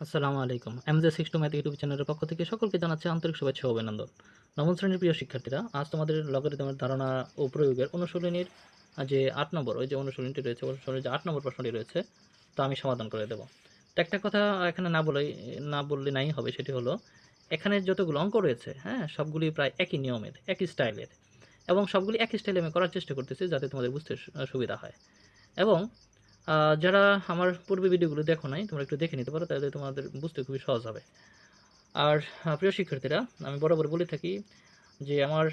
আসসালামু আলাইকুম। MJ six two math YouTube চ্যানেলের পক্ষ থেকে সকলকে জানাচ্ছি আন্তরিক শুভেচ্ছা ও অভিনন্দন। নবম শ্রেণীর প্রিয় শিক্ষার্থীরা, আজ তোমাদের লগারিদমের ধারণা ও প্রয়োগের অনুশীলনীর যে ৮ নম্বর ওই যে অনুশীলনীটি রয়েছে, অনুশীলনীর যে ৮ নম্বর প্রশ্নটি রয়েছে তা আমি সমাধান করে দেব। তো একটা কথা এখানে না বললে নাই হবে, সেটি হলো এখানে যতগুলো অঙ্ক রয়েছে, হ্যাঁ? সবগুলি প্রায় একই নিয়মের, একই স্টাইলের এবং সবগুলি একই স্টাইলে আমি করার চেষ্টা করতেছি যাতে তোমাদের বুঝতে সুবিধা হয়। এবং যারা আমার পূর্বের ভিডিওগুলো দেখো নাই, তোমরা একটু দেখে নিতে পারো, তাহলে তোমাদের বুঝতে খুবই সহজ হবে। আর প্রিয় শিক্ষার্থীরা, আমি বরাবর বলে থাকি যে আমার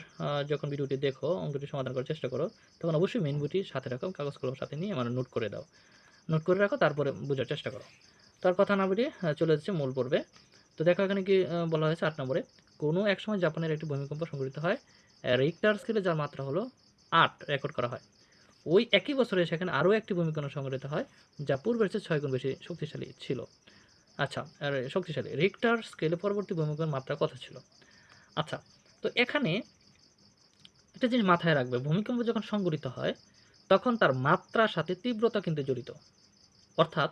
যখন ভিডিওটি দেখো, অঙ্কটি সমাধান করার চেষ্টা করো, তখন অবশ্যই মেইন বইটি সাথে রাখো, কাগজ কলম সাথে নিয়ে আমার নোট করে দাও। নোট করে রাখো, তারপরে বোঝার চেষ্টা করো। তার কথা না বলে চলে যাচ্ছে মূল পর্বে। তো দেখো এখানে কি বলা হয়েছে ৮ নম্বরে, কোনো একসময় জাপানের একটি ভূমিকম্প সংঘটিত হয়। রিক্টার স্কেলে যার মাত্রা হলো ৮ রেকর্ড করা হয়। ওই একই বছরে সেখানে আরও একটি ভূমিকম্প সংঘটিত হয়, যা পূর্বের চেয়ে ৬ গুণ বেশি শক্তিশালী ছিল। আচ্ছা, আর শক্তিশালী রিক্টার স্কেলে পরবর্তী ভূমিকম্পের মাত্রা কত ছিল? আচ্ছা, তো এখানে একটা জিনিস মাথায় রাখবে, ভূমিকম্প যখন সংঘটিত হয় তখন তার মাত্রার সাথে তীব্রতা কিন্তু জড়িত। অর্থাৎ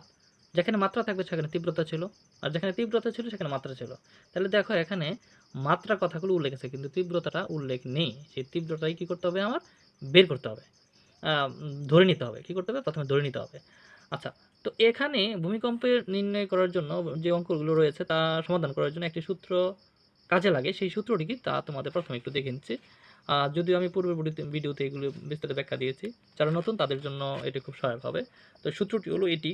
যেখানে মাত্রা থাকবে সেখানে তীব্রতা ছিল, আর যেখানে তীব্রতা ছিল সেখানে মাত্রা ছিল। তাহলে দেখো এখানে মাত্রার কথাগুলো উল্লেখ আছে কিন্তু তীব্রতাটা উল্লেখ নেই। সেই তীব্রতাই কী করতে হবে, আমার বের করতে হবে, ধরে নিতে হবে। কী করতে হবে? প্রথমে ধরে নিতে হবে। আচ্ছা, তো এখানে ভূমিকম্পের নির্ণয় করার জন্য যে অঙ্কগুলো রয়েছে তা সমাধান করার জন্য একটি সূত্র কাজে লাগে। সেই সূত্রটি কি তা তোমাদের প্রথমে একটু দেখে নিচ্ছি। যদিও আমি পূর্বের ভিডিওতে এগুলো বিস্তারিত ব্যাখ্যা দিয়েছি, যারা নতুন তাদের জন্য এটি খুব সহায়ক হবে। তো সূত্রটি হলো এটি,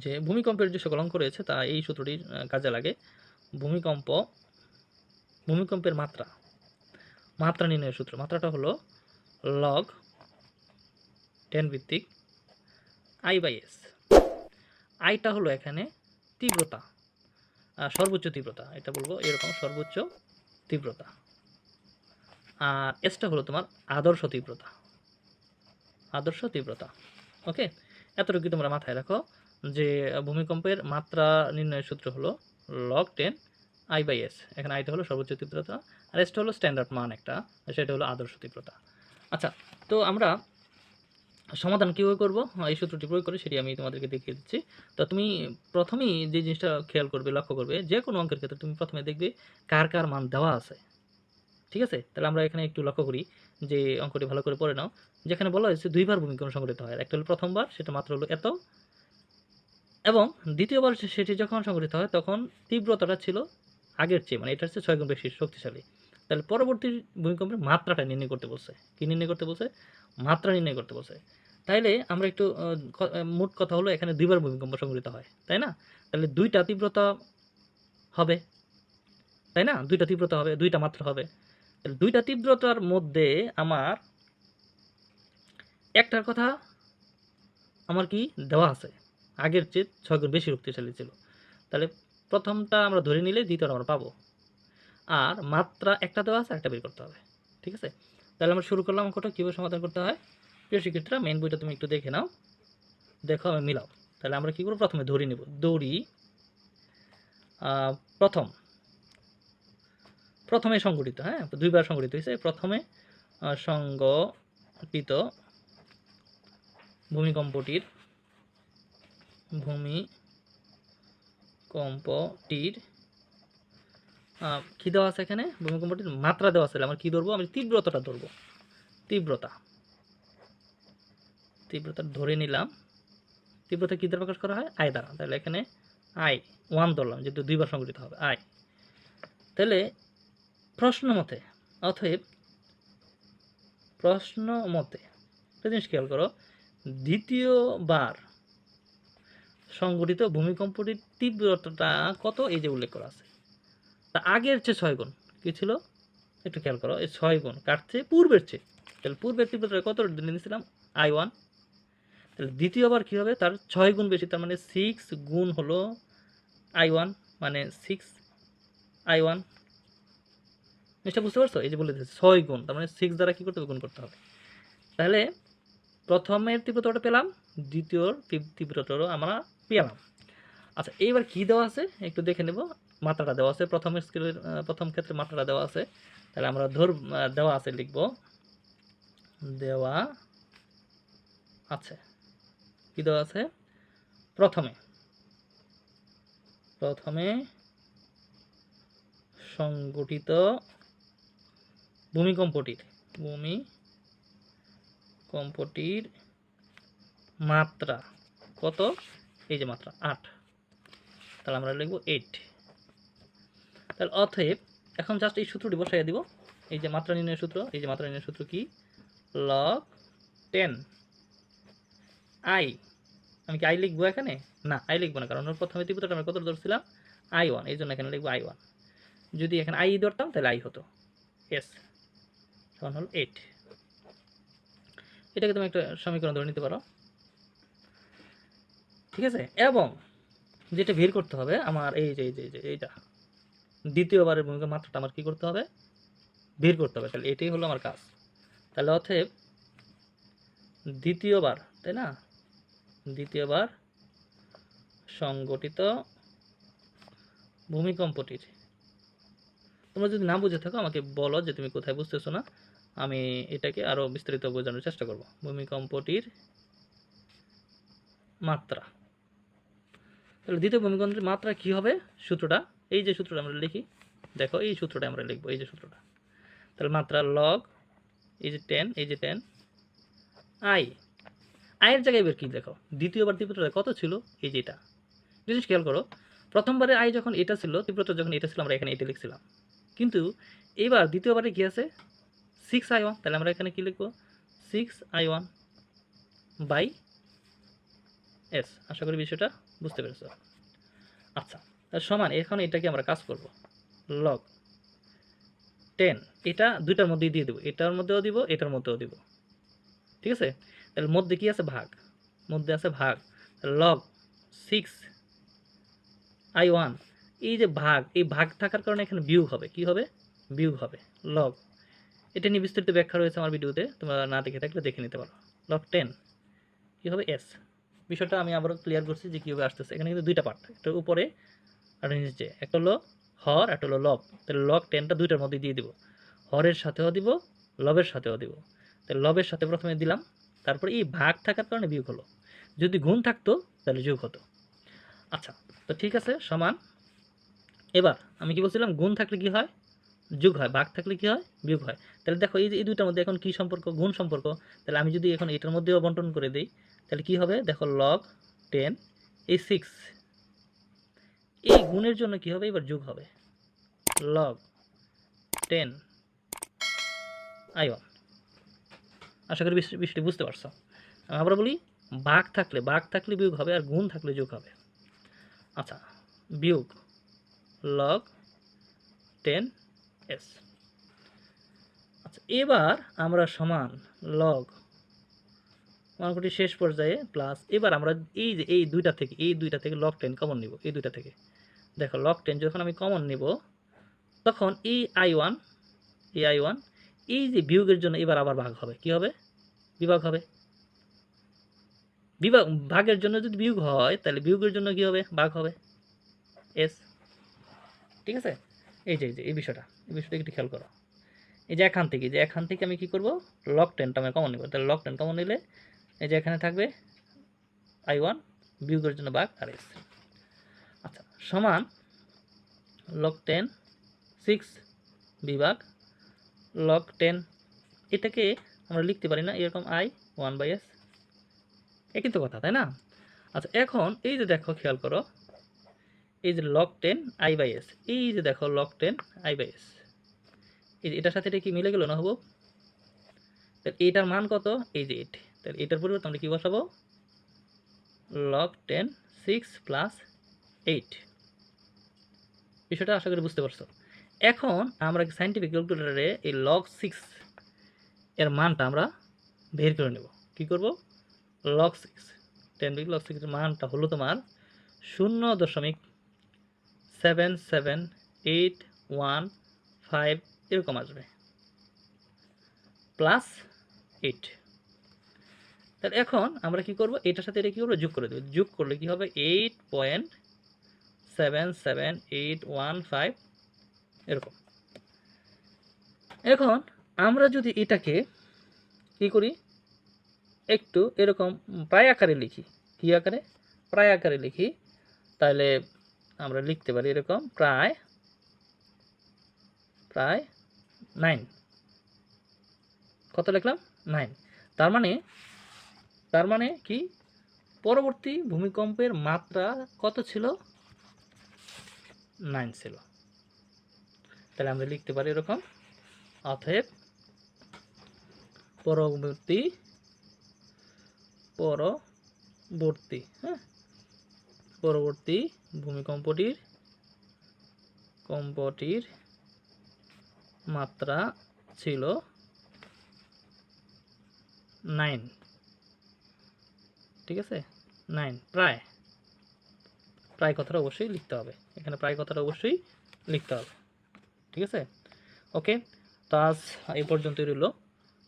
যে ভূমিকম্পের যে সকল অঙ্ক রয়েছে তা এই সূত্রটির কাজে লাগে। ভূমিকম্প ভূমিকম্পের মাত্রা নির্ণয়ের সূত্র, মাত্রাটা হলো লগ 10 ভিত্তিক I/S। আইটা হলো এখানে তীব্রতা, সর্বোচ্চ তীব্রতা, এটা বলবো এরকম সর্বোচ্চ তীব্রতা। আর এসটা হলো তোমার আদর্শ তীব্রতা, ওকে। এতটুকু তোমরা মাথায় রাখো যে ভূমিকম্পের মাত্রা নির্ণয়ের সূত্র হলো লগ 10 I/S। এখানে আইটা হলো সর্বোচ্চ তীব্রতা, আর এসটা হলো স্ট্যান্ডার্ড মান একটা, সেটা হলো আদর্শ তীব্রতা। আচ্ছা, তো আমরা সমাধান কীভাবে করব এই সূত্রটি প্রয়োগ করে, সেটি আমি তোমাদেরকে দেখিয়ে দিচ্ছি। তো তুমি প্রথমেই যে জিনিসটা খেয়াল করবে, লক্ষ্য করবে, যে কোনো অঙ্কের ক্ষেত্রে তুমি প্রথমে দেখবে কার কার মান দেওয়া আছে। ঠিক আছে? তাহলে আমরা এখানে একটু লক্ষ্য করি, যে অঙ্কটি ভালো করে পড়ে নাও। যেখানে বলা হয়েছে দুইবার ভূমিকম্প সংঘটিত হয়, একটা হলো প্রথমবার, সেটা মাত্রা হলো এত, এবং দ্বিতীয়বার সেটি যখন সংঘটিত হয় তখন তীব্রতাটা ছিল আগের চেয়ে, মানে এটার চেয়ে ৬ গুণ বেশি শক্তিশালী। তাহলে পরবর্তী ভূমিকম্পের মাত্রাটা নির্ণয় করতে বলছে। কি নির্ণয় করতে বলছে? মাত্রা নির্ণয় করতে বলছে। তাইলে আমরা একটু মোট কথা হলো এখানে ২ বার ভূমিকম্প সংঘটিত হয়, তাই না? তাহলে ২ টা তীব্রতা হবে, তাই না? ২ টা তীব্রতা হবে, ২ টা মাত্রা হবে। তাহলে ২ টা তীব্রতার মধ্যে আমার একটার কথা আমার কি দেওয়া আছে, আগের চেয়ে ৬ গুণ বেশি শক্তিশালী ছিল। তাহলে প্রথমটা আমরা ধরে নিলে দ্বিতীয়টা আমরা পাবো। আর মাত্রা একটা দেওয়া আছে, আরেকটা বের করতে হবে। ঠিক আছে? তাহলে আমরা শুরু করলাম অঙ্কটা কীভাবে সমাধান করতে হয়। প্রিয় শিক্ষার্থীরা, মেইন বইটা তুমি একটু দেখে নাও, দেখো আমি মিলাও। তাহলে আমরা কী করব? প্রথমে ধরি নেব। দড়ি প্রথম প্রথমে সংঘটিত, হ্যাঁ? ২ বার সংঘটিত হইছে। প্রথমে সংঘটিত ভূমিকম্পটির কী দেওয়া আছে এখানে? ভূমিকম্পটির মাত্রা দেওয়া আছে। আমরা কী ধরবো? আমি তীব্রতাটা ধরবো। তীব্রতা ধরে নিলাম। তীব্রতা কী দ্বারা প্রকাশ করা হয়? আই দ্বারা। তাহলে এখানে I 1 ধরলাম, যেহেতু ২ বার সংঘটিত হবে, আই। তাহলে অতএব প্রশ্ন মতে একটা জিনিস খেয়াল করো, দ্বিতীয়বার সংঘটিত ভূমিকম্পটির তীব্রতাটা কত? এই যে উল্লেখ করা আছে। তা আগের চেয়ে ৬ গুণ। কী ছিল? একটু খেয়াল করো, এই 6 গুণ কার চেয়ে? পূর্বের চেয়ে। তাহলে পূর্বের তীব্রতা কত নিয়েছিলাম? I 1। তাহলে দ্বিতীয়বার কী হবে? তার 6 গুণ বেশি, তার মানে 6 গুণ হলো I 1, মানে 6 I 1। জিনিসটা বুঝতে পারছো? এই যে বলে দিয়েছে 6 গুণ, তার মানে 6 দ্বারা কী করতে হবে? গুণ করতে হবে। তাহলে প্রথমের তীব্রতাটা পেলাম, দ্বিতীয়র তীব্রতাটাও আমরা পেলাম। আচ্ছা, এইবার কী দেওয়া আছে একটু দেখে নেব। মাত্রাটা দেওয়া আছে, প্রথমের স্কেলের প্রথম ক্ষেত্রে মাত্রাটা দেওয়া আছে। তাহলে আমরা দেওয়া আছে লিখব, দেওয়া আছে। কী দেওয়া আছে? প্রথমে প্রথমে সংগঠিত ভূমিকম্পটির মাত্রা কত? এই যে মাত্রা 8, তাহলে আমরা লিখব 8। তাহলে অতএব এখন জাস্ট এই সূত্রটি বসাইয়া দিব। এই যে মাত্রা নির্ণয়ের সূত্র, এই যে মাত্রা নির্ণয়ের সূত্র কি? log 10 i। আমি কি আই লিখবো এখানে? না, আই লিখবো না, কারণ প্রথমে তীব্রতাটা আমরা কত ধরছিলাম? i1, এই জন্য এখানে লিখবো i1। যদি এখানে আই ধরতাম তাহলে আই হতো, এস সমান হল 8। এটাকে তুমি একটা সমীকরণ ধরে নিতে পারো, ঠিক আছে। এবং যেটা বের করতে হবে আমার এই যে এইটা দ্বিতীয়বারের ভূমিকা মাত্রাটা আমার কি করতে হবে? বের করতে হবে। তাহলে এটাই হলো আমার কাজ। তাহলে অতএব দ্বিতীয়বার, তাই না, দ্বিতীয়বার সংগঠিত ভূমিকম্পটির, তোমরা যদি না বুঝে থাকো আমাকে বলো যে তুমি কোথায় বুঝতেছো না, আমি এটাকে আরো বিস্তারিত বোঝানোর চেষ্টা করব। ভূমিকম্পটির মাত্রা, তাহলে দ্বিতীয় ভূমিকম্পের মাত্রা কি হবে? সূত্রটা, এই যে সূত্রটা আমরা লিখি, দেখো এই সূত্রটা আমরা লিখবো, এই যে সূত্রটা। তাহলে মাত্রা লগ এই যে 10, এই যে 10 আই, আয়ের জায়গায় এবার কি দেখো, দ্বিতীয়বার তীব্রতা কত ছিল? এই যে এটা। জিনিস খেয়াল করো, প্রথমবারে আই যখন এটা ছিল, তীব্রতা যখন এটা ছিল, আমরা এখানে এটা লিখছিলাম, কিন্তু এবার দ্বিতীয়বারে কি আছে? 6i1। তাহলে আমরা এখানে কি লিখবো? 6i1 by S. আশা করি বিষয়টা বুঝতে পেরেছ। আচ্ছা, তার সমান এখন এটাকে আমরা কাজ করব, লগ 10, এটা দুইটার মধ্যেই দিয়ে দেবো, এটার মধ্যেও দিব, এটার মধ্যেও দিব, ঠিক আছে। তাহলে মধ্যে কি আছে? ভাগ, মধ্যে আছে ভাগ। লগ 6i1, এই যে ভাগ, এই ভাগ থাকার কারণে এখানে বিয়োগ হবে। কি হবে? বিয়োগ হবে। লগ, এটা নিয়ে বিস্তারিত ব্যাখ্যা রয়েছে আমার ভিডিওতে, তোমরা না দেখে থাকলে দেখে নিতে পারো। লগ 10 কি হবে? এস। বিষয়টা আমি আবারও ক্লিয়ার করছি যে কীভাবে আসতেছে। এখানে কিন্তু দুইটা পার্ট, একটা উপরে আর নিচে, একটা হলো হর, একটা হলো লব। তাহলে লগ 10টা দুইটার মধ্যে দিয়ে দিব, হরের সাথেও দিব, লবের সাথেও দিব। তাহলে লবের সাথে প্রথমে দিলাম, তারপরে এই ভাগ থাকার কারণে বিয়োগ হলো, যদি গুণ থাকতো তাহলে যোগ হতো। আচ্ছা, তো ঠিক আছে, সমান। এবার আমি কি বলছিলাম? গুণ থাকলে কি হয়? যোগ হয়, ভাগ থাকলে কি হয়? বিয়োগ হয়। তাহলে দেখো এই যে এই দুইটার মধ্যে এখন কি সম্পর্ক? গুণ সম্পর্ক। তাহলে আমি যদি এখন এটার মধ্যেও বন্টন করে দিই, তাহলে কি হবে? দেখো লগ 10 এই 6, এই গুণের জন্য কি হবে? এবার যোগ হবে, লগ 10i1। আশা করি বিষয়টি বুঝতে পারছো। আবার বলি, ভাগ থাকলে বিয়োগ হবে, আর গুণ থাকলে যোগ হবে। আচ্ছা, বিয়োগ লগ 10s। আচ্ছা, এবার আমরা সমান লগ অঙ্কটি শেষ পর্যায়ে প্লাস, এবার আমরা এই যে এই দুইটা থেকে লগ 10 কমন নিব। এই দুইটা থেকে দেখো লগ 10 যখন আমি কমন নিব, তখন এই i1 এই যে বিয়োগের জন্য এবার আবার ভাগ হবে। কি হবে? বিভাগ হবে। ভাগের জন্য যদি বিয়োগ হয়, তাহলে বিয়োগের জন্য কি হবে? ভাগ হবে, এস। ঠিক আছে, এই যে এই বিষয়টা একটু খেয়াল করো। এই যে এখান থেকে আমি কি করব? লগ 10টা আমি কমন নিব। তাহলে লগ 10 কমন নিলে এই যে এখানে থাকবে i1, বিয়োগের জন্য ভাগ আর এস। আচ্ছা, সমান লগ 10 6 বিভাগ লগ 10, এটাকে আমরা লিখতে পারি না এরকম i1/s, একই তো কথা, তাই না? আচ্ছা, এখন এই যে দেখো, খেয়াল করো, এই যে লগ 10 i/s, এই যে দেখো লগ 10 i/s, এই যে এটার সাথে এটা কি মিলে গেল না? হবো। তাহলে এটার মান কত? এই যে 8। তাহলে এটার পরিবর্তে আমরা কি বসাবো? Log 10 6 plus 8। বিষয়টা আশা করি বুঝতে পারছো। এখন আমরা সাইন্টিফিক ক্যালকুলেটরে এই লগ 6 এর মানটা আমরা বের করে নেব। কি করব? লগ 6, 10 লগ 6 এর মানটা হলো তোমার 0.77815 এরকম আসবে, প্লাস 8। তাহলে এখন আমরা কি করব? এটার সাথে এটা কি করব? যোগ করে দেব। যোগ করলে কি হবে? 8.77815 এরকম। এখন আমরা যদি এটাকে কি করি? একটু এরকম প্রায় আকারে লিখি। কি আকারে? প্রায় আকারে লিখি। তাহলে আমরা লিখতে পারি এরকম প্রায় 9। কত লিখলাম? 9। তার মানে কি পরবর্তী ভূমিকম্পের মাত্রা কত ছিল? 9 ছিল। তাহলে আমরা লিখতে পারি এরকম, অতএব পরবর্তী পরবর্তী ভূমিকম্পটির মাত্রা ছিল 9। ঠিক আছে, 9 প্রায় কথাটা অবশ্যই লিখতে হবে, এখানে প্রায় কথাটা অবশ্যই লিখতে হবে। ঠিক আছে, ওকে। তো আজ এই পর্যন্তই রইল,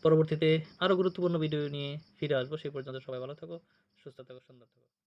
পরবর্তীতে আরও গুরুত্বপূর্ণ ভিডিও নিয়ে ফিরে আসবো। সেই পর্যন্ত সবাই ভালো থাকো, সুস্থ থাকো, সুন্দর থাকো।